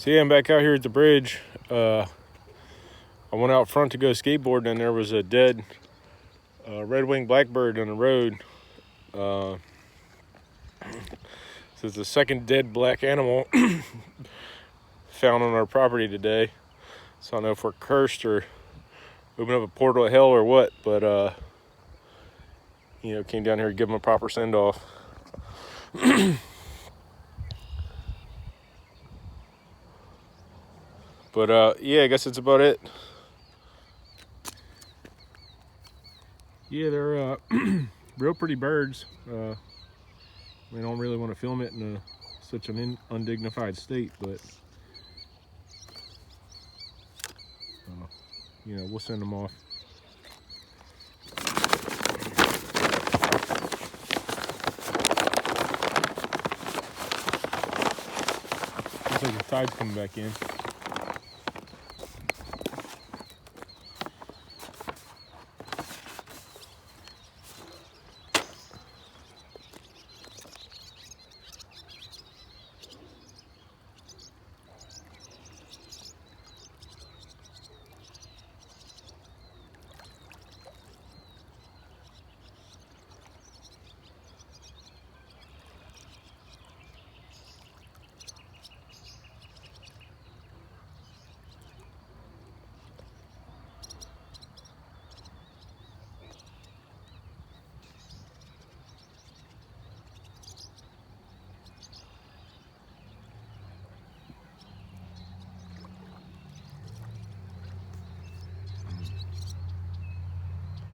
So yeah, I'm back out here at the bridge. I went out front to go skateboarding, and there was a dead red-winged blackbird on the road. So it's the second dead black animal found on our property today. So I don't know if we're cursed or open up a portal of hell or what, but came down here to give them a proper send-off. But yeah, I guess that's about it. Yeah, they're real pretty birds. We don't really want to film it in such an undignified state, but we'll send them off. Looks like the tide's coming back in.